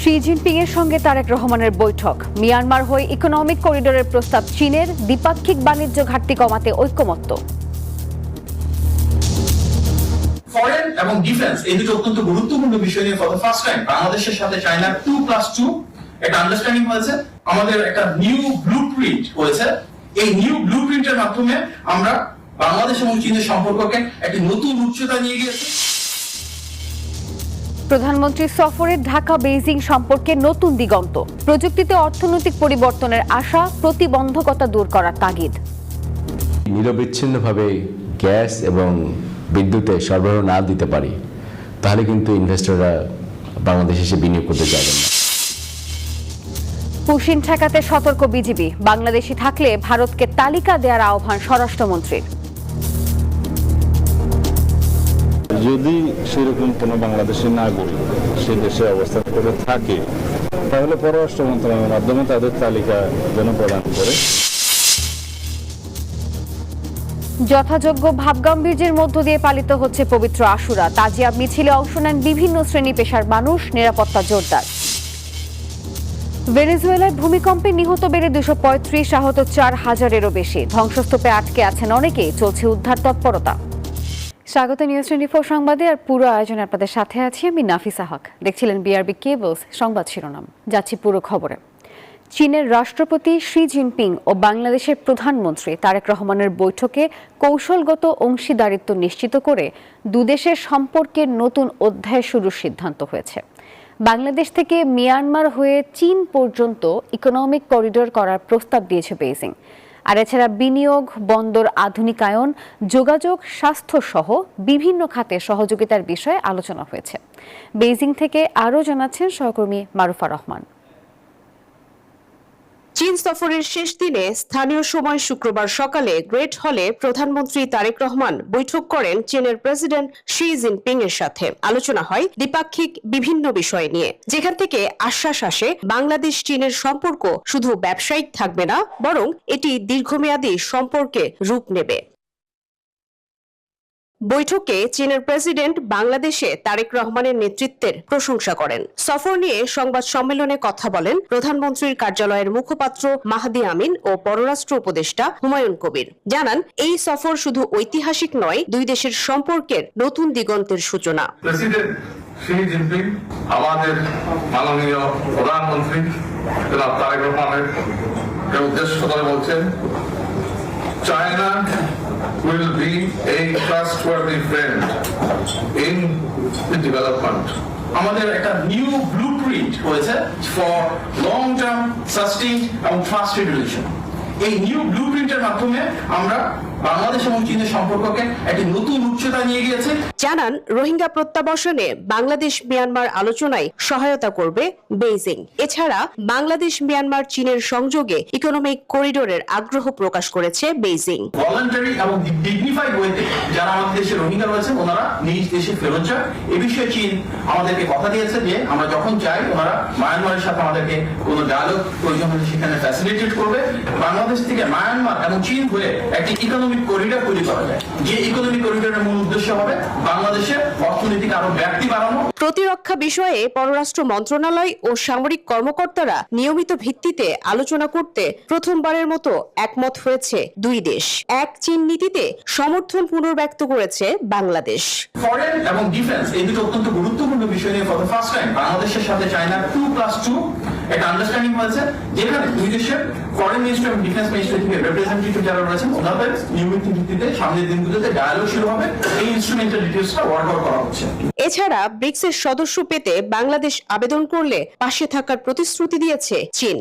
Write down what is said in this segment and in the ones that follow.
Xi Jinping এর সঙ্গে তারেক রহমানের বৈঠক। মিয়ানমার হয়ে ইকোনমিক করিডোরের প্রস্তাব চীনের, দ্বিপাক্ষিক বাণিজ্য ঘাটতি কমাতে ঐকমত্য। ফরেন এবং ডিফেন্স এই দুটো অত্যন্ত গুরুত্বপূর্ণ বিষয় নিয়ে ফর দ্য ফার্স্ট টাইম বাংলাদেশের সাথে চায়নার 2+2 একটা আন্ডারস্ট্যান্ডিং হয়েছে। আমাদের একটা নিউ ব্লুপ্রিন্ট হয়েছে। এই নিউ ব্লুপ্রিন্টের মাধ্যমে আমরা বাংলাদেশ এবং চীনের সম্পর্ককে একটি নতুন উচ্চতা নিয়ে গিয়েছি। প্রধানমন্ত্রী সফরে ঢাকা বেইজিং সম্পর্কে নতুন দিগন্ত। প্রযুক্তিতে অর্থনৈতিক পরিবর্তনের আশা, প্রতিবন্ধকতা দূর করার তাগিদ। নিরবিচ্ছিন্নভাবে গ্যাস এবং বিদ্যুতে সরবরাহ না দিতে পারি তাহলে কিন্তু ইনভেস্টররা বাংলাদেশে এসে বিনিয়োগ করতে চাইবেন না। পুশিন ঠেকাতে সতর্ক বিজিবি। বাংলাদেশি থাকলে ভারতকে তালিকা দেওয়ার আহ্বান স্বরাষ্ট্রমন্ত্রীর। যদি সেরকম কোনো বাংলাদেশি নাগরিক সে দেশে অবস্থান করে থাকে তাহলে পররাষ্ট্র মন্ত্রণালয়ের মাধ্যমে তাদের তালিকা যেন প্রদান করে। যথাযোগ্য ভাবগাম্ভীর্যের মধ্য দিয়ে পালিত হচ্ছে পবিত্র আশুরা। তাজিয়া মিছিলে অংশ নেন বিভিন্ন শ্রেণী পেশার মানুষ, নিরাপত্তা জোরদার। ভেনেজুয়েলায় ভূমিকম্পে নিহত বেড়ে 235, আহত 4000-এরও বেশি। ধ্বংসস্তূপে আটকে আছেন অনেকেই, চলছে উদ্ধার তৎপরতা। স্বাগত নিউজ 24 সংবাদে। আর পুরো আয়োজনে আপনাদের সাথে আছি আমি নাফিসা হক। দেখছিলেন বিআরবি কেবলস সংবাদ শিরোনাম। যাচ্ছি পুরো খবরে। চীনের রাষ্ট্রপতি শি জিনপিং ও বাংলাদেশের প্রধানমন্ত্রী তারেক রহমানের বৈঠকে কৌশলগত অংশীদারিত্ব নিশ্চিত করে দুদেশের সম্পর্কের নতুন অধ্যায় শুরুর সিদ্ধান্ত হয়েছে। বাংলাদেশ থেকে মিয়ানমার হয়ে চীন পর্যন্ত ইকোনমিক করিডোর করার প্রস্তাব দিয়েছে বেইজিং। আর এছাড়া বিনিয়োগ, বন্দর আধুনিকায়ন, যোগাযোগ, স্বাস্থ্য সহ বিভিন্ন খাতে সহযোগিতার বিষয়ে আলোচনা হয়েছে। বেইজিং থেকে আরও জানাচ্ছেন সহকর্মী মারুফা রহমান। চীন সফরের শেষ দিনে স্থানীয় সময় শুক্রবার সকালে গ্রেট হলে প্রধানমন্ত্রী তারেক রহমান বৈঠক করেন চীনের প্রেসিডেন্ট শি জিনপিং এর সাথে। আলোচনা হয় দ্বিপাক্ষিক বিভিন্ন বিষয় নিয়ে, যেখান থেকে আশ্বাস আসে বাংলাদেশ চীনের সম্পর্ক শুধু ব্যবসায়িক থাকবে না, বরং এটি দীর্ঘমেয়াদী সম্পর্কে রূপ নেবে। বৈঠকে চীনের প্রেসিডেন্ট বাংলাদেশে তারেক রহমানের নেতৃত্বের প্রশংসা করেন। সফর নিয়ে সংবাদ সম্মেলনে কথা বলেন প্রধানমন্ত্রীর কার্যালয়ের মুখপাত্র মাহদি আমিন ও পররাষ্ট্র উপদেষ্টা হুমায়ুন কবির। জানান, এই সফর শুধু ঐতিহাসিক নয়, দুই দেশের সম্পর্কের নতুন দিগন্তের সূচনা। প্রেসিডেন্ট শি জিনপিং আমাদের মাননীয় প্রধানমন্ত্রী জনাব তারেক রহমানের উদ্দেশ্য করে বলছেন, China will be a trustworthy friend in the development. আমাদের একটা নিউ ব্লুপ্রিন্ট হয়েছে ফর লং টার্ম সাস্টেইন এবং ট্রাস্টেড রিলেশন। এই নিউ ব্লুপ্রিন্টের মাধ্যমে আমরা বাংলাদেশ এবং চীনের সম্পর্ককে একটি নতুন উচ্চতা নিয়ে গিয়েছে। জানান, রোহিঙ্গা প্রত্যাবাসনে বাংলাদেশ মিয়ানমার আলোচনায় সহায়তা করবে বেইজিং। এছাড়া বাংলাদেশ মিয়ানমার চীনের সংযোগে ইকোনমিক করিডোরের আগ্রহ প্রকাশ করেছে বেইজিং। ভলান্টারি এবং ডিগনিফাইড ওয়েতে যারা আমাদের দেশে রোহিঙ্গা রয়েছেন ওনারা নিজ দেশে ফেরত যান। এ বিষয়ে চীন আমাদেরকে কথা দিয়েছে যে আমরা যখন চাই ওনারা মায়ানমারের সাথে আমাদেরকে কোনো ডায়ালগ প্রয়োজন হলে সেখানে ফ্যাসিলিটেট করবে। বাংলাদেশ থেকে মায়ানমার এবং চীন হয়ে একটি ইকোনমিক করিডোর তৈরি করা যায়, যে ইকোনমিক করিডোরের মূল উদ্দেশ্য হবে বাংলাদেশের অর্থনৈতিক আরো ব্যাপ্তি বাড়ানো। প্রতিরক্ষা বিষয়ে পররাষ্ট্র মন্ত্রণালয় ও সামরিক কর্মকর্তারা নিয়মিত ভিত্তিতে আলোচনা করতে প্রথমবারের মতো একমত হয়েছে দুই দেশ। এক চীন নীতিতে সমর্থন পুনর্ব্যক্ত করেছে বাংলাদেশ। ফরেন এবং ডিফেন্স এই দুটো অত্যন্ত গুরুত্বপূর্ণ বিষয় নিয়ে ফর দ্য ফার্স্ট টাইম বাংলাদেশের সাথে চায়নার 2+2 একটা আন্ডারস্ট্যান্ডিং হয়েছে, যেখানে দুই দেশের ফরেন মিনিস্টার এবং ডিফেন্স মিনিস্টার থেকে রিপ্রেজেন্টেটিভ যারা রয়েছেন ওনাদের নিয়মিত ভিত্তিতে সামনের দিনগুলোতে ডায়ালগ শুরু হবে। এই ইনস্ট্রুমেন্টাল ডিটেইলসটা ওয়ার্ক আউট করা হচ্ছে। এছাড়া ব্রিক্সের সদস্য পেতে বাংলাদেশ আবেদন করলে পাশে থাকার প্রতিশ্রুতি দিয়েছে চীন।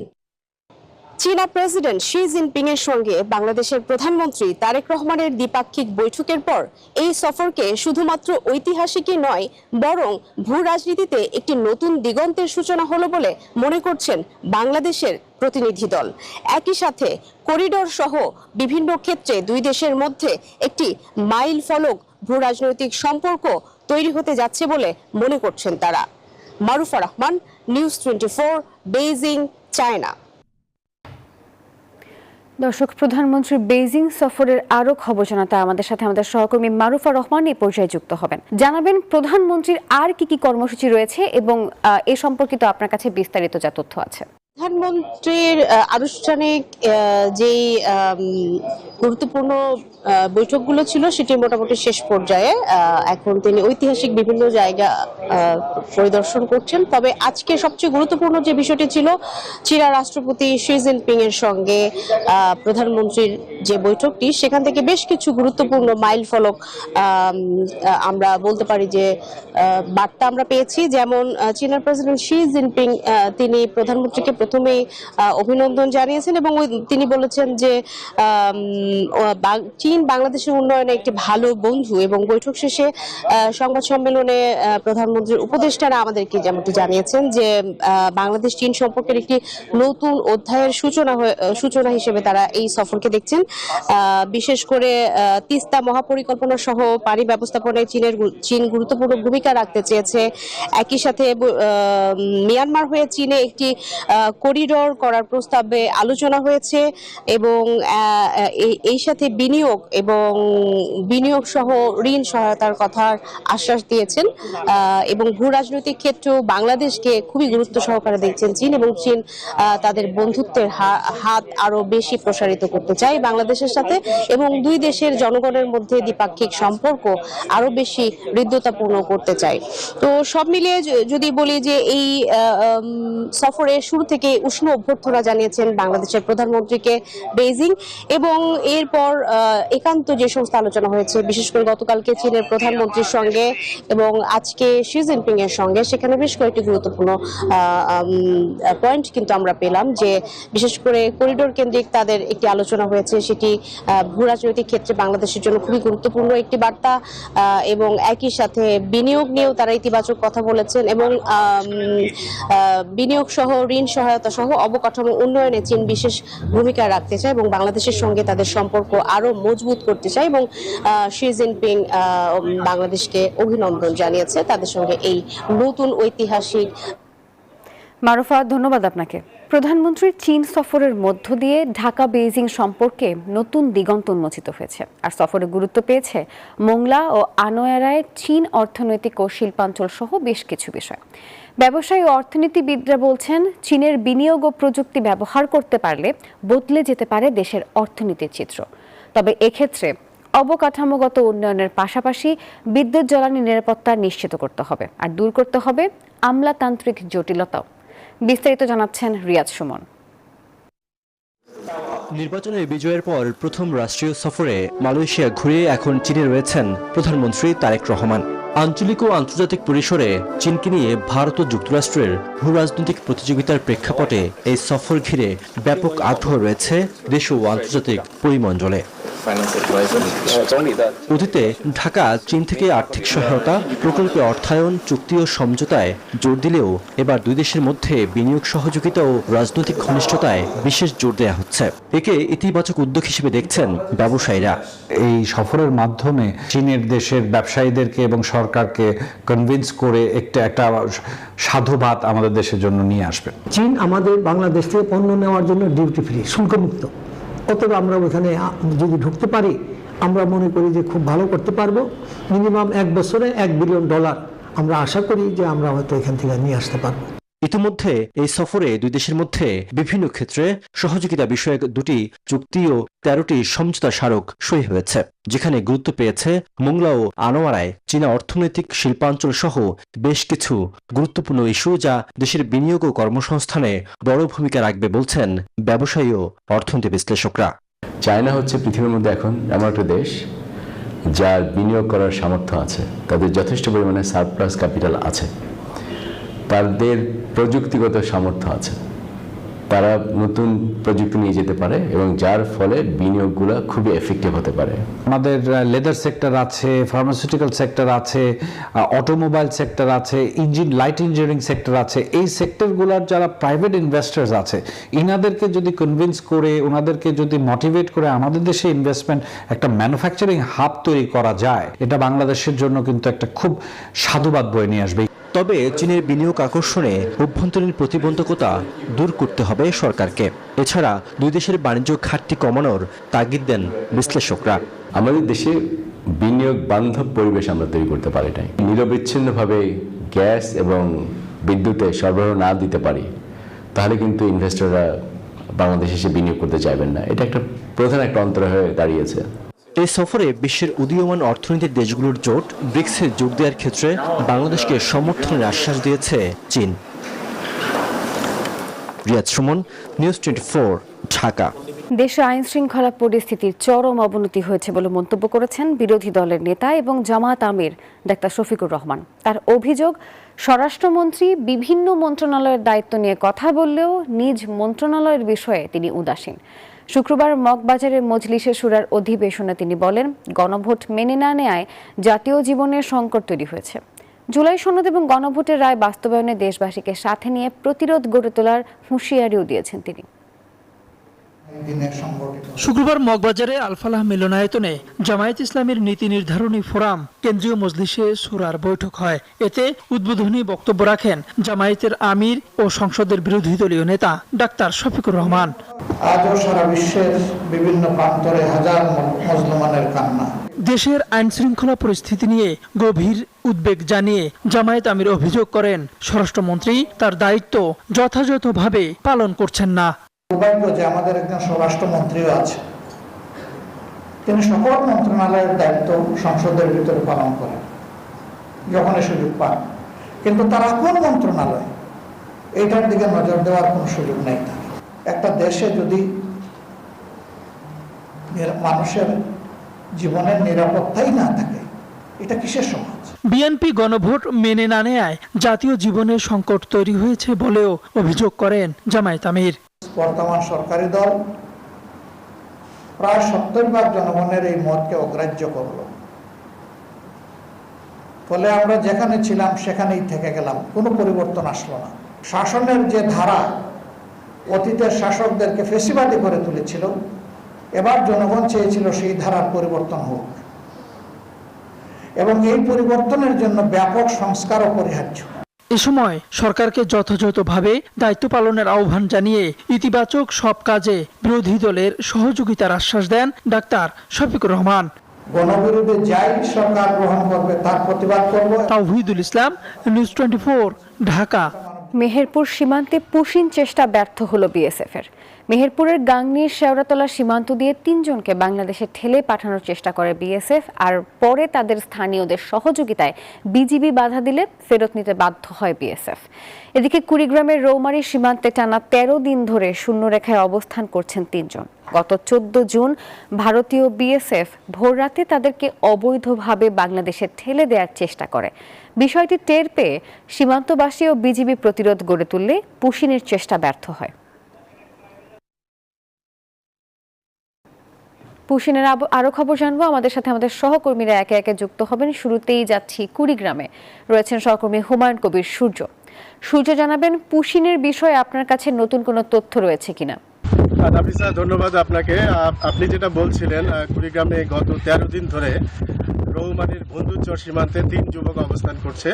চীনা প্রেসিডেন্ট শি জিনপিং এর সঙ্গে বাংলাদেশের প্রধানমন্ত্রী তারেক রহমানের দ্বিপাক্ষিক বৈঠকের পর এই সফরকে শুধুমাত্র ঐতিহাসিকই নয়, বরং ভূ রাজনীতিতে একটি নতুন দিগন্তের সূচনা হলো বলে মনে করছেন বাংলাদেশের প্রতিনিধি দল। একই সাথে করিডোর সহ বিভিন্ন ক্ষেত্রে দুই দেশের মধ্যে একটি মাইল ফলক ভূ রাজনৈতিক সম্পর্ক তৈরি হতে যাচ্ছে বলে মনে করছেন তারা। Marufa Rahman, news 24, Beijing, China. দর্শক, প্রধানমন্ত্রীর বেইজিং সফরের আরো খবর জানাতে আমাদের সাথে আমাদের সহকর্মী মারুফা রহমান এই পর্যায়ে যুক্ত হবেন। জানাবেন প্রধানমন্ত্রীর আর কি কি কর্মসূচি রয়েছে এবং এ সম্পর্কিত আপনার কাছে বিস্তারিত যা তথ্য আছে। প্রধানমন্ত্রীর আনুষ্ঠানিক যেই গুরুত্বপূর্ণ বৈঠকগুলো ছিল সেটি মোটামুটি শেষ পর্যায়ে। এখন তিনি ঐতিহাসিক বিভিন্ন জায়গা পরিদর্শন করছেন। তবে আজকে সবচেয়ে গুরুত্বপূর্ণ যে বিষয়টি ছিল, চীনা রাষ্ট্রপতি শি জিনপিং এর সঙ্গে প্রধানমন্ত্রীর যে বৈঠকটি, সেখান থেকে বেশ কিছু গুরুত্বপূর্ণ মাইল ফলক আমরা বলতে পারি যে বার্তা আমরা পেয়েছি। যেমন চীনের প্রেসিডেন্ট শি জিনপিং তিনি প্রধানমন্ত্রীকে প্রথমেই অভিনন্দন জানিয়েছেন এবং তিনি বলেছেন যে চীন বাংলাদেশের উন্নয়নে একটি ভালো বন্ধু। এবং বৈঠক শেষে সংবাদ সম্মেলনে প্রধানমন্ত্রীর উপদেষ্টারা আমাদেরকে যেমনটি জানিয়েছেন যে বাংলাদেশ চীন সম্পর্কের একটি নতুন অধ্যায়ের সূচনা হিসেবে তারা এই সফরকে দেখছেন। বিশেষ করে তিস্তা মহাপরিকল্পনা সহ পানি ব্যবস্থাপনায় চীন গুরুত্বপূর্ণ ভূমিকা রাখতে চেয়েছে। একই সাথে মিয়ানমার হয়ে চীনে একটি করিডোর করার প্রস্তাবে আলোচনা হয়েছে এবং এই সাথে বিনিয়োগ সহ ঋণ সহায়তার কথার আশ্বাস দিয়েছেন। এবং ভূ রাজনৈতিক ক্ষেত্রেও বাংলাদেশকে খুবই গুরুত্ব সহকারে দেখছেন চীন, এবং চীন তাদের বন্ধুত্বের হাত আরো বেশি প্রসারিত করতে চায় বাংলাদেশের সাথে, এবং দুই দেশের জনগণের মধ্যে দ্বিপাক্ষিক সম্পর্ক আরো বেশি হৃদ্যতাপূর্ণ করতে চায়। তো সব মিলিয়ে যদি বলি যে এই সফরে শুরু থেকে উষ্ণ অভ্যর্থনা জানিয়েছেন বাংলাদেশের প্রধানমন্ত্রীকে বেইজিং, এবং এরপর একান্ত যে সমস্ত আলোচনা হয়েছে, বিশেষ করে গতকালকে চীনের প্রধানমন্ত্রীর সঙ্গে এবং আজকে শি জিনপিং এর সঙ্গে, সেখানে বেশ কয়েকটি গুরুত্বপূর্ণ পয়েন্ট কিন্তু আমরা পেলাম। যে বিশেষ করে করিডোর কেন্দ্রিক তাদের একটি আলোচনা হয়েছে, সেটি ভূ রাজনৈতিক ক্ষেত্রে বাংলাদেশের জন্য খুবই গুরুত্বপূর্ণ একটি বার্তা, এবং একই সাথে বিনিয়োগ নিয়েও তারা ইতিবাচক কথা বলেছেন, এবং বিনিয়োগ সহ ঋণ সহায়তা সহ অবকাঠামো উন্নয়নে চীন বিশেষ ভূমিকা রাখতে চায় এবং বাংলাদেশের সঙ্গে তাদের সম্পর্ক আরো মজবুত করতে চায়। এবং শি জিনপিং বাংলাদেশকে অভিনন্দন জানিয়েছে তাদের সঙ্গে এই নতুন ঐতিহাসিক। মারুফা, ধন্যবাদ আপনাকে। প্রধানমন্ত্রীর চীন সফরের মধ্য দিয়ে ঢাকা বেইজিং সম্পর্কে নতুন দিগন্ত উন্মোচিত হয়েছে। আর সফরে গুরুত্ব পেয়েছে মোংলা ও আনোয়ারায় চীন অর্থনৈতিক ও শিল্পাঞ্চল সহ বেশ কিছু বিষয়। ব্যবসায়ী ও অর্থনীতিবিদরা বলছেন, চীনের বিনিয়োগ ও প্রযুক্তি ব্যবহার করতে পারলে বদলে যেতে পারে দেশের অর্থনীতির চিত্র। তবে এক্ষেত্রে অবকাঠামোগত উন্নয়নের পাশাপাশি বিদ্যুৎ জ্বালানি নিরাপত্তা নিশ্চিত করতে হবে, আর দূর করতে হবে আমলাতান্ত্রিক জটিলতাও। বিস্তারিত জানাচ্ছেন রিয়াজ সুমন। নির্বাচনের বিজয়ের পর প্রথম রাষ্ট্রীয় সফরে মালয়েশিয়া ঘুরে এখন চীনে রয়েছেন প্রধানমন্ত্রী তারেক রহমান। আঞ্চলিক ও আন্তর্জাতিক পরিসরে চীনকে নিয়ে ভারত ও যুক্তরাষ্ট্রের ভূ রাজনৈতিক প্রতিযোগিতার প্রেক্ষাপটে এই সফর ঘিরে ব্যাপক আগ্রহ রয়েছে দেশ ও আন্তর্জাতিক পরিমণ্ডলে। অতীতে ঢাকা চীন থেকে আর্থিক সহায়তা, প্রকল্পে অর্থায়ন, চুক্তি ও সমঝোতায় জোর দিলেও এবার দুই দেশের মধ্যে বিনিয়োগ সহযোগিতা ও রাজনৈতিক ঘনিষ্ঠতায় বিশেষ জোর দেওয়া হচ্ছে। একে ইতিবাচক উদ্যোগ হিসেবে দেখছেন ব্যবসায়ীরা। এই সফরের মাধ্যমে চীনের দেশের ব্যবসায়ীদেরকে এবং সরকারকে কনভিন্স করে একটা সাধুবাদ আমাদের দেশের জন্য নিয়ে আসবে। চীন আমাদের বাংলাদেশ থেকে পণ্য নেওয়ার জন্য ডিউটি ফ্রি, শুল্কমুক্ত। অতএব আমরা ওখানে যদি ঢুকতে পারি, আমরা মনে করি যে খুব ভালো করতে পারবো। মিনিমাম 1 বছরে $1 বিলিয়ন আমরা আশা করি যে আমরা হয়তো এখান থেকে নিয়ে আসতে পারবো। ইতিমধ্যে এই সফরে দুই দেশের মধ্যে বিভিন্ন ক্ষেত্রে সহযোগিতা বিষয়ক 2টি চুক্তি ও 13টি সমঝোতা স্মারক সই হয়েছে, যেখানে গুরুত্ব পেয়েছে মোংলা ও আনোয়ারায় চীনা অর্থনৈতিক শিল্পাঞ্চল সহ বেশ কিছু গুরুত্বপূর্ণ ইস্যু, যা দেশের বিনিয়োগ ও কর্মসংস্থানে বড় ভূমিকা রাখবে বলছেন ব্যবসায়ী ও অর্থনীতি বিশ্লেষকরা। চায়না হচ্ছে পৃথিবীর মধ্যে এখন এমন একটা দেশ যার বিনিয়োগ করার সামর্থ্য আছে, তাদের যথেষ্ট পরিমাণে সারপ্লাস ক্যাপিটাল আছে, তাদের প্রযুক্তিগত সামর্থ্য আছে, তারা নতুন প্রযুক্তি নিয়ে যেতে পারে এবং যার ফলে বিনিয়োগগুলো খুবই এফেক্টিভ হতে পারে। আমাদের লেদার সেক্টর আছে, ফার্মাসিউটিক্যাল সেক্টর আছে, অটোমোবাইল সেক্টর আছে, লাইট ইঞ্জিনিয়ারিং সেক্টর আছে। এই সেক্টরগুলোর যারা প্রাইভেট ইনভেস্টার্স আছে, ইনাদেরকে যদি কনভিন্স করে, ওনাদেরকে যদি মোটিভেট করে আমাদের দেশে ইনভেস্টমেন্ট, একটা ম্যানুফ্যাকচারিং হাব তৈরি করা যায়, এটা বাংলাদেশের জন্য কিন্তু একটা খুব সাধুবাদ বয়ে নিয়ে আসবে। তবে চীনের বিনিয়োগ আকর্ষণে অভ্যন্তরীণ প্রতিবন্ধকতা দূর করতে হবে সরকারকে। এছাড়া দুই দেশের বাণিজ্য ঘাটতি কমানোর তাগিদ দেন বিশ্লেষকরা। আমাদের দেশে বিনিয়োগ বান্ধব পরিবেশ আমরা তৈরি করতে পারি নাই। নিরবিচ্ছিন্নভাবে গ্যাস এবং বিদ্যুতে সরবরাহ না দিতে পারি, তাহলে কিন্তু ইনভেস্টররা বাংলাদেশে এসে বিনিয়োগ করতে চাইবেন না। এটা একটা প্রধান অন্তর হয়ে দাঁড়িয়েছে। এই সফরে বিশ্বের উদীয়মান অর্থনীতির দেশগুলোর জোট ব্রিক্সে যোগ দেওয়ার ক্ষেত্রে বাংলাদেশকে সমর্থনের আশ্বাস দিয়েছে চীন। রিয়াদ সুমন, নিউজ 24, ঢাকা। দেশে আইন শৃঙ্খলা পরিস্থিতির চরম অবনতি হয়েছে বলে মন্তব্য করেছেন বিরোধী দলের নেতা এবং জামায়াত আমির ডাক্তার শফিকুর রহমান। তার অভিযোগ, স্বরাষ্ট্রমন্ত্রী বিভিন্ন মন্ত্রণালয়ের দায়িত্ব নিয়ে কথা বললেও নিজ মন্ত্রণালয়ের বিষয়ে তিনি উদাসীন। শুক্রবার মগবাজারের মজলিসে শুরার অধিবেশনে তিনি বলেন, গণভোট মেনে না নেয়ায় জাতীয় জীবনের সংকট তৈরি হয়েছে। জুলাই সনদ এবং গণভোটের রায় বাস্তবায়নে দেশবাসীকে সাথে নিয়ে প্রতিরোধ গড়ে তোলার হুঁশিয়ারিও দিয়েছেন তিনি। শুক্রবার মগবাজারে আলফালাহ মিলনায়তনে জামায়াত ইসলামের নীতি নির্ধারণী ফোরাম কেন্দ্রীয় মজলিসে শুরার বৈঠক হয়। এতে উদ্বোধনী বক্তব্য রাখেন জামায়াতের আমির ও সংসদের বিরোধী দলীয় নেতা ডাক্তার শফিকুর রহমান। আজও সারা বিশ্বের বিভিন্ন প্রান্তরে হাজার মুসলমানের কান্না। দেশের আইন শৃঙ্খলা পরিস্থিতি নিয়ে গভীর উদ্বেগ জানিয়ে জামায়াত আমির অভিযোগ করেন, স্বরাষ্ট্রমন্ত্রী তার দায়িত্ব যথাযথভাবে পালন করছেন না। সৌভাগ্য যে আমাদের একজন স্বরাষ্ট্রমন্ত্রীও আছে, তিনি সকল মন্ত্রণালয়ের দায়িত্ব সংসদের ভিতরে পালন করেন যখনই সুযোগ পান, কিন্তু তার কোন মন্ত্রণালয় এইটার দিকে নজর দেওয়ার কোনো সুযোগ নেই। একটা দেশে যদি মানুষের জীবনের নিরাপত্তাই না থাকে, এটা কিসের সমাজ? বিএনপি গণভোট মেনে না নেয়ায় জাতীয় জীবনের সংকট তৈরি হয়েছে বলেও অভিযোগ করেন জামায়াত আমির। বর্তমান সরকারি দল প্রায় 70% জনগণের এই মতকে অগ্রাহ্য করল। ফলে আমরা যেখানে ছিলাম সেখানেই থেকে গেলাম, কোনো পরিবর্তন আসলো না। শাসনের যে ধারা অতীতের শাসকদেরকে ফেসিবাদী করে তুলেছিল, এবার জনগণ চেয়েছিল সেই ধারার পরিবর্তন হোক, এবং এই পরিবর্তনের জন্য ব্যাপক সংস্কার অপরিহার্য। এ সময় সরকারকে যথাযথভাবে দায়িত্ব পালনের আহ্বান জানিয়ে ইতিবাচক সব কাজে বিরোধী দলের সহযোগিতার আশ্বাস দেন ডাক্তার শফিকুর রহমান। গণবিরোধী যাই সরকার গ্রহণ করবে তার প্রতিবাদ করব। তাওহিদুল ইসলাম, নিউজ 24, ঢাকা। মেহেরপুর সীমান্তে পুশিন চেষ্টা ব্যর্থ হলো বিএসএফ-এর। মেহেরপুরের গাংনীর শেওড়াতলা সীমান্ত দিয়ে 3 জনকে বাংলাদেশে ঠেলে পাঠানোর চেষ্টা করে বিএসএফ, আর পরে তাদের স্থানীয়দের সহযোগিতায় বিজিবি বাধা দিলে ফেরত নিতে বাধ্য হয় বিএসএফ। এদিকে কুড়িগ্রামের রৌমারী সীমান্তে টানা 13 দিন ধরে শূন্যরেখায় অবস্থান করছেন 3 জন। গত 14 জুন ভারতীয় বিএসএফ ভোররাতে তাদেরকে অবৈধভাবে বাংলাদেশে ঠেলে দেওয়ার চেষ্টা করে। বিষয়টি টের পেয়ে সীমান্তবাসী ও বিজিবি প্রতিরোধ গড়ে তুললে পুশিনের চেষ্টা ব্যর্থ হয়। পুশিনের আরো খবর জানবো, আমাদের সাথে আমাদের সহকর্মীরা একে একে যুক্ত হবেন। শুরুতেই যাচ্ছি কুড়িগ্রামে, রয়েছেন সহকর্মী হুমায়ুন কবির সূর্য। সূর্য, জানাবেন পুশিনের বিষয়ে আপনার কাছে নতুন কোনো তথ্য রয়েছে কিনা? নাফিসা, ধন্যবাদ আপনাকে। আপনি যেটা বলছিলেন, কুড়িগ্রামে গত 13 দিন ধরে রৌমারীর বন্ধুচর সীমান্তে 3 যুবক অবস্থান করছে।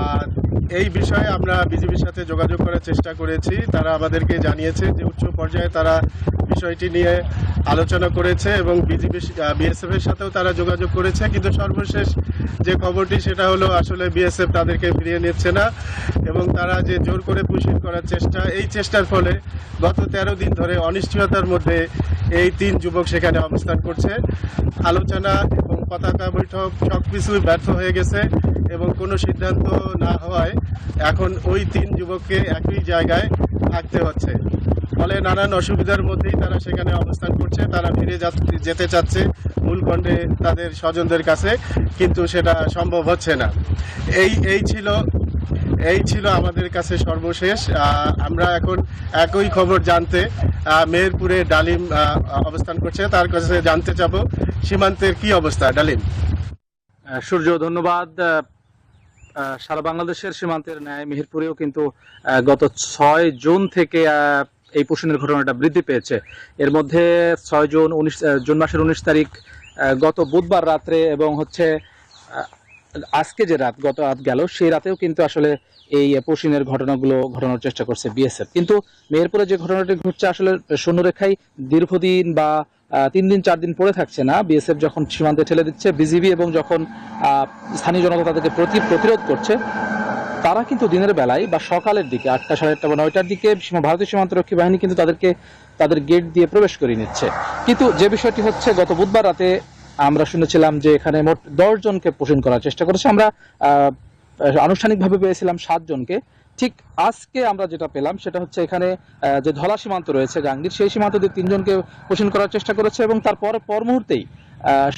আর এই বিষয়ে আমরা বিজিবির সাথে যোগাযোগ করার চেষ্টা করেছি। তারা আমাদেরকে জানিয়েছে যে উচ্চ পর্যায়ে তারা বিষয়টি নিয়ে আলোচনা করেছে এবং বিএসএফ এর সাথেও তারা যোগাযোগ করেছে, কিন্তু সর্বশেষ যে খবরটি সেটা হলো আসলে বিএসএফ তাদেরকে ফিরিয়ে নিচ্ছে না এবং তারা যে জোর করে পুশিং করার চেষ্টা, এই চেষ্টার ফলে গত 13 দিন ধরে অনিশ্চয়তার মধ্যে এই 3 যুবক সেখানে অবস্থান করছে। আলোচনা এবং পতাকা বৈঠক সবকিছুই ব্যর্থ হয়ে গেছে এবং কোনো সিদ্ধান্ত না হওয়ায় এখন ওই 3 যুবককে একই জায়গায় থাকতে হচ্ছে। ফলে নানান অসুবিধার মধ্যেই তারা সেখানে অবস্থান করছে। তারা ফিরে যেতে চাচ্ছে মূলখণ্ডে তাদের স্বজনদের কাছে, কিন্তু সেটা সম্ভব হচ্ছে না। এই ছিল আমাদের কাছে সর্বশেষ। আমরা এখন একই খবর জানতে মেহেরপুরে ডালিম অবস্থান করছে, তার কাছে জানতে চাব সীমান্তের কি অবস্থা। ডালিম। সূর্য, ধন্যবাদ। সারা বাংলাদেশের সীমান্তের ন্যায় মেহেরপুরেও কিন্তু গত 6 জুন থেকে এই পুশিনের ঘটনাটা বৃদ্ধি পেয়েছে। এর মধ্যে 6 জুন মাসের 19 তারিখ গত বুধবার রাত্রে এবং আজকে যে রাত, গত রাত গেল, সেই রাতেও কিন্তু আসলে এই পশিনের ঘটনাগুলো ঘটানোর চেষ্টা করছে বিএসএফ। কিন্তু মেহেরপুরে যে ঘটনাটি ঘটছে আসলে শূন্যরেখায় দীর্ঘদিন বা 3 দিন 4 দিন পড়ে থাকছে না। বিএসএফ যখন সীমান্তে ঠেলে দিচ্ছে, বিজিবি এবং যখন স্থানীয় জনতা তাদেরকে প্রতিরোধ করছে, তারা কিন্তু দিনের বেলায় বা সকালের দিকে 8টা, 8:30 বা 9টার দিকে ভারতীয় সীমান্তরক্ষী বাহিনী কিন্তু তাদেরকে তাদের গেট দিয়ে প্রবেশ করিয়ে নিচ্ছে। কিন্তু যে বিষয়টি হচ্ছে, গত বুধবার রাতে আমরা শুনেছিলাম যে এখানে মোট 10 জনকে পোষণ করার চেষ্টা করেছে। আমরা আনুষ্ঠানিকভাবে পেয়েছিলাম 7 জনকে। ঠিক আজকে আমরা যেটা পেলাম সেটা হচ্ছে এখানে যে ধলা সীমান্ত রয়েছে গাংনীর, সেই সীমান্ত দিয়ে 3 জনকে পোষণ করার চেষ্টা করেছে এবং তারপর পর মুহূর্তেই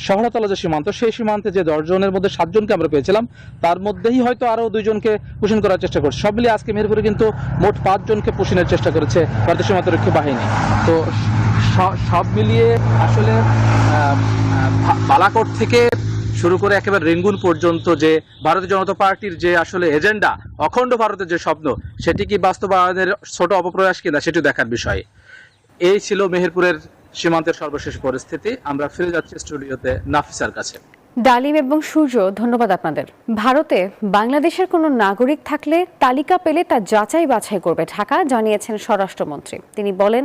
শহরতলা যে সীমান্ত, সেই সীমান্তে যে 10 জনের মধ্যে 7 জনকে আমরা পেয়েছিলাম, তার মধ্যেই হয়তো আরো 2 জনকে পোষণ করার চেষ্টা করছে। সব মিলিয়ে আজকে মেহেরপুরে কিন্তু মোট 5 জনকে পোষণের চেষ্টা করেছে ভারতীয় সীমান্তরক্ষী বাহিনী। তো সব মিলিয়ে আসলে বালাকোট থেকে শুরু করে একেবারে রেঙ্গুন পর্যন্ত যে ভারতীয় জনতা পার্টির যে আসলে এজেন্ডা, অখণ্ড ভারতের যে স্বপ্ন, সেটি কি বাস্তবায়নের ছোট অপপ্রয়াস কিনা সেটি দেখার বিষয়। এই ছিল মেহেরপুরের সীমান্তের সর্বশেষ পরিস্থিতি। আমরা ফিরে যাচ্ছি স্টুডিওতে নাফিসার কাছে। ডালিম এবং সূর্য, ধন্যবাদ আপনাদের। ভারতে বাংলাদেশের কোনো নাগরিক থাকলে তালিকা পেলে তা যাচাই বাছাই করবে ঢাকা, জানিয়েছেন স্বরাষ্ট্রমন্ত্রী। তিনি বলেন,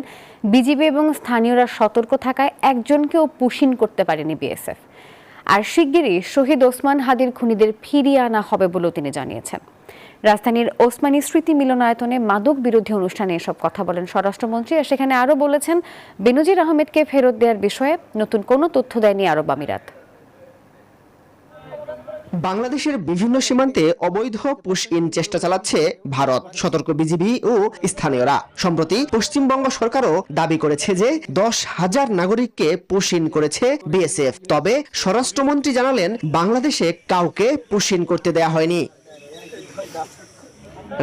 বিজিবি এবং স্থানীয়রা সতর্ক থাকায় একজনকেও পুশিন করতে পারেনি বিএসএফ। আর শিগগিরই শহীদ ওসমান হাদির খুনিদের ফিরিয়ে আনা হবে বলেও তিনি জানিয়েছেন। রাজধানীর ওসমানী স্মৃতি মিলনায়তনে মাদক বিরোধী অনুষ্ঠানে এসব কথা বলেন স্বরাষ্ট্রমন্ত্রী। আর সেখানে আরও বলেছেন, বেনজির আহমেদকে ফেরত দেওয়ার বিষয়ে নতুন কোনো তথ্য দেয়নি আরব আমিরাত। বাংলাদেশের বিভিন্ন সীমান্তে অবৈধ পুশ ইন চেষ্টা চালাচ্ছে ভারত, সতর্ক বিজিবি ও স্থানীয়রা। সম্প্রতি পশ্চিমবঙ্গ সরকারও দাবি করেছে যে 10,000 নাগরিককে পুশ ইন করেছে বিএসএফ। তবে স্বরাষ্ট্রমন্ত্রী জানালেন, বাংলাদেশে কাউকে পুশ ইন করতে দেয়া হয়নি।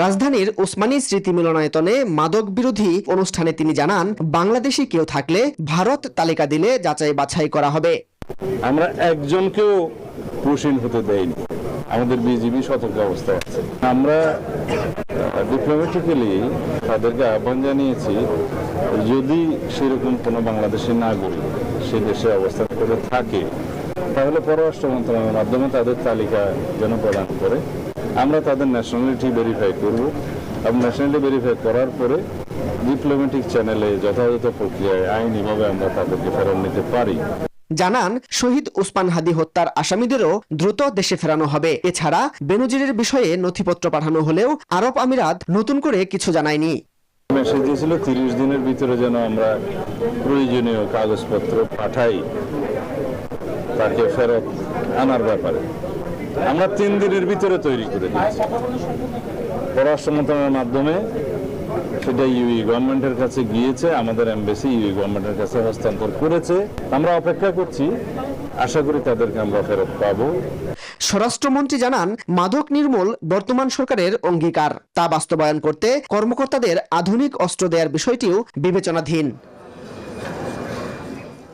রাজধানীর ওসমানী স্মৃতি মিলনায়তনে মাদক বিরোধী অনুষ্ঠানে তিনি জানান, বাংলাদেশি কেউ থাকলে ভারত তালিকা দিলে যাচাই বাছাই করা হবে। আমরা একজনকেও পুশিন হতে দেয়নি, আমাদের বিজিবি সতর্ক অবস্থায় আছে। আমরা ডিপ্লোম্যাটিক্যালি তাদেরকে আহ্বান জানিয়েছি, যদি সেরকম কোনো বাংলাদেশি নাগরিক সে দেশে অবস্থান করে থাকে, তাহলে পররাষ্ট্র মন্ত্রণালয়ের মাধ্যমে তাদের তালিকা যেন প্রদান করে। আমরা তাদের ন্যাশনালিটি ভেরিফাই করব এবং ন্যাশনালিটি ভেরিফাই করার পরে ডিপ্লোম্যাটিক চ্যানেলে যথাযথ প্রক্রিয়ায় আইনিভাবে আমরা তাদেরকে ফেরত নিতে পারি। জানান, শহীদ ওসমান হাদি হত্যার আসামিদেরও দ্রুত দেশে ফেরানো হবে। এছাড়া বেনজিরের বিষয়ে নথিপত্র পাঠানো হলেও আরব আমিরাত নতুন করে কিছু জানায়নি। মেসেজ দিয়েছিল 30 দিনের ভিতরে যেন আমরা প্রয়োজনীয় কাগজপত্র পাঠাই তাকে ফেরত আনার ব্যাপারে। আমরা 3 দিনের ভিতরে তৈরি করে দিয়েছি। পররাষ্ট্র মন্ত্রণালয়ের মাধ্যমে সেটা ইউই গভর্নমেন্টের কাছে গিয়েছে, আমাদের এমবাসি ইউই গভর্নমেন্টের কাছে হস্তান্তর করেছে। আমরা অপেক্ষা করছি, আশা করি তাদেরকে আমরা ফেরত পাবো। স্বরাষ্ট্রমন্ত্রী জানান, মাদক নির্মূল বর্তমান সরকারের অঙ্গীকার, তা বাস্তবায়ন করতে কর্মকর্তাদের আধুনিক অস্ত্র দেওয়ার বিষয়টিও বিবেচনাধীন।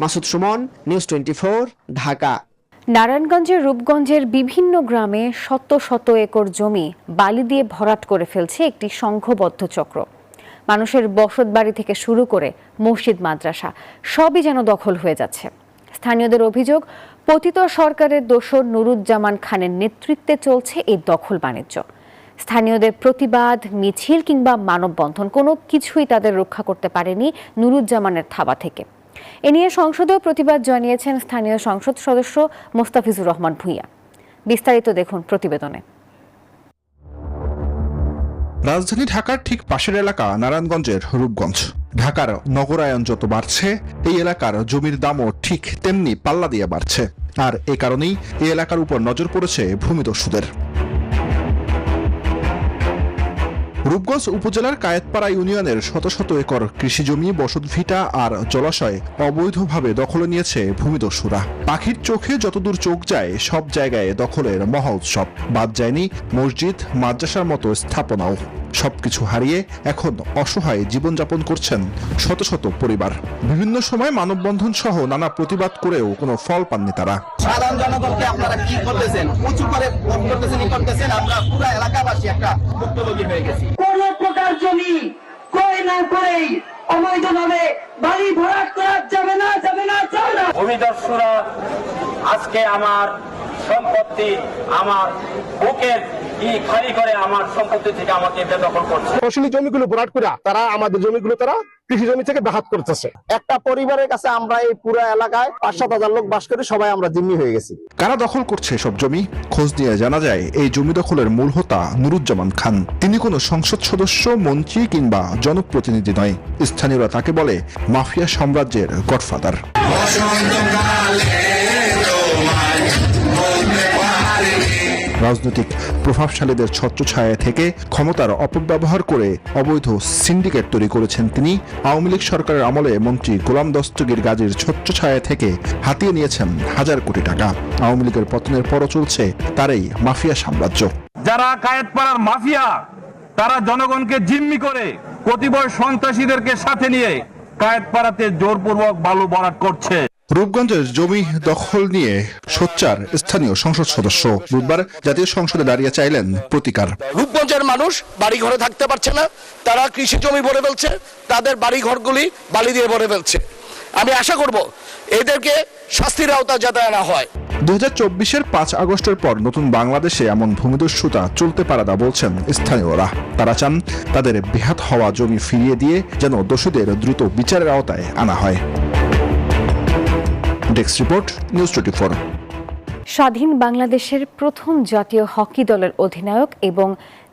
মাসুদ সুমন, নিউজ 24, ঢাকা। নারায়ণগঞ্জের রূপগঞ্জের বিভিন্ন গ্রামে শত শত একর জমি বালি দিয়ে ভরাট করে ফেলছে একটি সংঘবদ্ধ চক্র। মানুষের বসতবাড়ি থেকে শুরু করে মসজিদ, মাদ্রাসা সবই যেন দখল হয়ে যাচ্ছে। স্থানীয়দের অভিযোগ, পতিত সরকারের দোসর নুরুজ্জামান খানের নেতৃত্বে চলছে এই দখল বাণিজ্য। স্থানীয়দের প্রতিবাদ, মিছিল কিংবা মানববন্ধন কোনো কিছুই তাদের রক্ষা করতে পারেনি নুরুজ্জামানের থাবা থেকে। এ নিয়ে সংসদেও প্রতিবাদ জানিয়েছেন স্থানীয় সংসদ সদস্য মোস্তাফিজুর রহমান ভূঁইয়া। বিস্তারিত দেখুন প্রতিবেদনে। রাজধানী ঢাকার ঠিক পাশের এলাকা নারায়ণগঞ্জের রূপগঞ্জ। ঢাকার নগরায়ন যত বাড়ছে, এই এলাকার জমির দামও ঠিক তেমনি পাল্লা দিয়ে বাড়ছে। আর এ কারণেই এই এলাকার উপর নজর পড়েছে ভূমিদস্যুদের। রূপগঞ্জ উপজেলার কায়েতপাড়া ইউনিয়নের শত শত একর কৃষিজমি, বসতভিটা আর জলাশয় অবৈধভাবে দখলে নিয়েছে ভূমিদস্যুরা। পাখির চোখে যতদূর চোখ যায়, সব জায়গায় দখলের মহা উৎসব। বাদ যায়নি মসজিদ, মাদ্রাসার মতো স্থাপনাও। সবকিছু হারিয়ে এখন অসহায় জীবনযাপন করছেন শত শত পরিবার। বিভিন্ন সময় মানববন্ধন সহ নানা প্রতিবাদ করেও কোনো ফল পাননি তারা। সাধারণ জনগণকে আপনারা কি করতেছেন, উঁচু করে করতেছেন, আমরা পুরো এলাকাবাসী একটা ভুক্তভোগী হয়ে গেছি। কোন প্রকার জমি ক্রয় না করেই অবৈধভাবে বাড়ি ভরাট করা যাবে না, যাবে না, যাবে না। ভূমিদস্যুরা আজকে আমার সম্পত্তি আমার বুকের খালি করে আমার সম্পত্তি থেকে আমাকে বেদখল করছে। ফসলি জমিগুলো ভরাট করে তারা আমাদের জমিগুলো তারা কৃষি জমি থেকে ব্যাঘাত করতেছে। একটা পরিবারের কাছে আমরা এই পুরো এলাকায় 5-7 হাজার লোক বাস করে সবাই আমরা জিম্মি হয়ে গেছি। কারা দখল করছে সব জমি? খোঁজ নিয়ে জানা যায় এই জমি দখলের মূল হোতা নুরুজ্জামান খান। তিনি কোনো সংসদ সদস্য, মন্ত্রী কিংবা জনপ্রতিনিধি নয়। স্থানীয়রা তাকে বলে মাফিয়া সাম্রাজ্যের গডফাদার। রাজনৈতিক প্রভাবশালীদের ছত্রছায়া থেকে ক্ষমতার অপব্যবহার করে অবৈধ সিন্ডিকেট তৈরি করেছেন তিনি। আওয়ামী লীগ সরকারের আমলে মন্ত্রী গোলাম দস্তগীর গাজীর ছত্রছায়া থেকে হাতিয়ে নিয়েছেন হাজার কোটি টাকা। আওয়ামী লীগের পতনের পরও চলছে তার এই মাফিয়া সাম্রাজ্য। যারা কায়েতপাড়ার মাফিয়া, তারা জনগণকে জিম্মি করে কতিপয় সন্ত্রাসীদেরকে সাথে নিয়ে কায়েতপাড়াতে জোরপূর্বক বালু ভরাট করছে। রূপগঞ্জের জমি দখল নিয়ে সোচ্চার স্থানীয় সংসদ সদস্য বুধবার জাতীয় সংসদে দাঁড়িয়ে চাইলেন প্রতিকার। রূপগঞ্জের মানুষ বাড়ি ঘরে থাকতে পারছে না, তারা কৃষি জমি ভরে ফেলছে, তাদের বাড়ি ঘরগুলি বালি দিয়ে ভরে ফেলছে। আমি আশা করব এদেরকে শাস্তির আওতায় যাতে আনা হয়। 2024-এর 5 আগস্টের পর নতুন বাংলাদেশে এমন ভূমিদস্যুতা চলতে পারে না বলছেন স্থানীয়রা। তারা চান তাদের বেহাত হওয়া জমি ফিরিয়ে দিয়ে যেন দোষীদের দ্রুত বিচারের আওতায় আনা হয়। Desk report, news 24। স্বাধীন বাংলাদেশের প্রথম জাতীয় হকি দলের অধিনায়ক এবং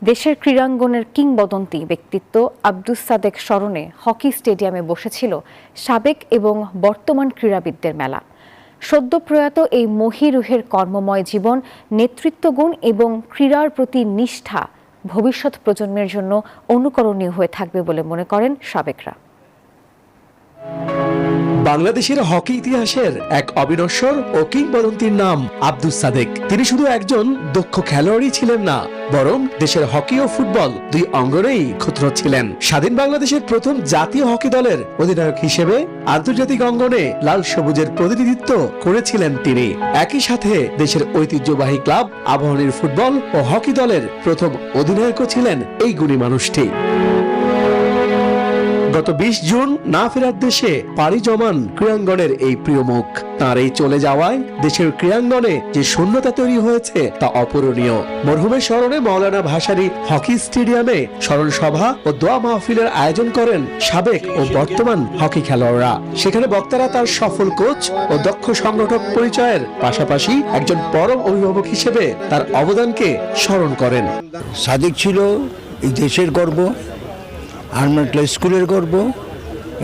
দেশের ক্রীড়াঙ্গনের কিংবদন্তি ব্যক্তিত্ব আব্দুস সাদেক স্মরণে হকি স্টেডিয়ামে বসেছিল সাবেক এবং বর্তমান ক্রীড়াবিদদের মেলা। সদ্য প্রয়াত এই মহিরুহের কর্মময় জীবন, নেতৃত্বগুণ এবং ক্রীড়ার প্রতি নিষ্ঠা ভবিষ্যৎ প্রজন্মের জন্য অনুকরণীয় হয়ে থাকবে বলে মনে করেন সাবেকরা। বাংলাদেশের হকি ইতিহাসের এক অবিনশ্বর ও কিংবদন্তির নাম আব্দুস সাদেক। তিনি শুধু একজন দক্ষ খেলোয়াড়ই ছিলেন না, বরং দেশের হকি ও ফুটবল দুই অঙ্গনেই ক্ষুদ্র ছিলেন। স্বাধীন বাংলাদেশের প্রথম জাতীয় হকি দলের অধিনায়ক হিসেবে আন্তর্জাতিক অঙ্গনে লাল সবুজের প্রতিনিধিত্ব করেছিলেন তিনি। একই সাথে দেশের ঐতিহ্যবাহী ক্লাব আবাহনীর ফুটবল ও হকি দলের প্রথম অধিনায়কও ছিলেন এই গুণী মানুষটি। গত 20 জুন না ফেরার দেশে পাড়ি জমান ক্রীড়াঙ্গনের এই প্রিয় মুখ। তার এই চলে যাওয়ায় দেশের ক্রীড়াঙ্গনে যে শূন্যতা তৈরি হয়েছে তা অপূরণীয়। মরহুমের স্মরণে মাওলানা ভাসানী হকি স্টেডিয়ামে স্মরণ সভা ও দোয়া মাহফিলের আয়োজন করেন সাবেক ও বর্তমান হকি খেলোয়াড়রা। সেখানে বক্তারা তার সফল কোচ ও দক্ষ সংগঠক পরিচয়ের পাশাপাশি একজন পরম অভিভাবক হিসেবে তার অবদানকে স্মরণ করেন। সাদেক ছিল এই দেশের গর্ব, আর্মাটলা স্কুলের গর্ব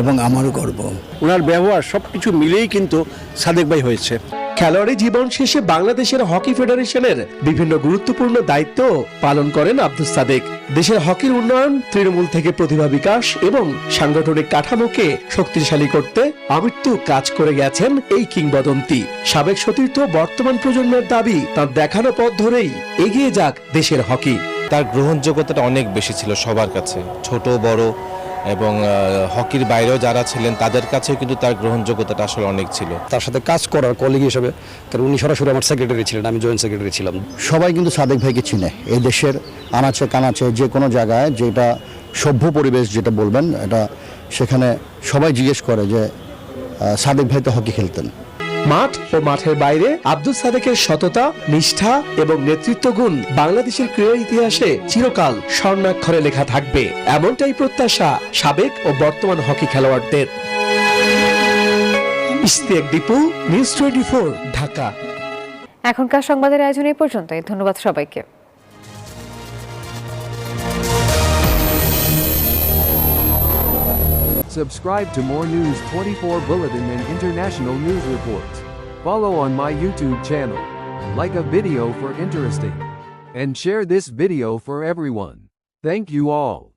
এবং আমারও গর্ব। ওনার ব্যবহার সবকিছু মিলেই কিন্তু সাদেক ভাই হয়েছে। খেলোয়াড়ি জীবন শেষে বাংলাদেশের হকি ফেডারেশনের বিভিন্ন গুরুত্বপূর্ণ দায়িত্ব পালন করেন আব্দুস সাদেক। দেশের হকির উন্নয়ন, তৃণমূল থেকে প্রতিভা বিকাশ এবং সাংগঠনিক কাঠামোকে শক্তিশালী করতে আমৃত্যু কাজ করে গেছেন এই কিংবদন্তি। সাবেক সতীর্থ বর্তমান প্রজন্মের দাবি, তার দেখানো পথ ধরেই এগিয়ে যাক দেশের হকি। তার গ্রহণযোগ্যতাটা অনেক বেশি ছিল সবার কাছে, ছোট বড় এবং হকির বাইরেও যারা ছিলেন তাদের কাছেও কিন্তু তার গ্রহণযোগ্যতাটা আসলে অনেক ছিল। তার সাথে কাজ করার কলিগ হিসেবে, কারণ উনি সরাসরি আমার সেক্রেটারি ছিলেন, আমি জয়েন্ট সেক্রেটারি ছিলাম। সবাই কিন্তু সাদেক ভাইকে চিনে। এই দেশের আনাচে কানাচে যে কোনো জায়গায় যেটা সভ্য পরিবেশ যেটা বলবেন, এটা সেখানে সবাই জিজ্ঞেস করে যে সাদেক ভাই তো হকি খেলতেন। মাঠ ও মাঠের বাইরে আব্দুস সাদেকের সততা, নিষ্ঠা এবং নেতৃত্ব গুণ বাংলাদেশের ক্রীড়া ইতিহাসে চিরকাল স্বর্ণাক্ষরে লেখা থাকবে, এমনটাই প্রত্যাশা সাবেক ও বর্তমান হকি খেলোয়াড়দের। ইশতিয়াক দীপু, নিউজ 24, ঢাকা। এখনকার সংবাদের আয়োজন এই পর্যন্তই। ধন্যবাদ সবাইকে। Subscribe to more News 24 Bulletin and international news reports. Follow on my YouTube channel. Like a video for interesting. And share this video for everyone. Thank you all.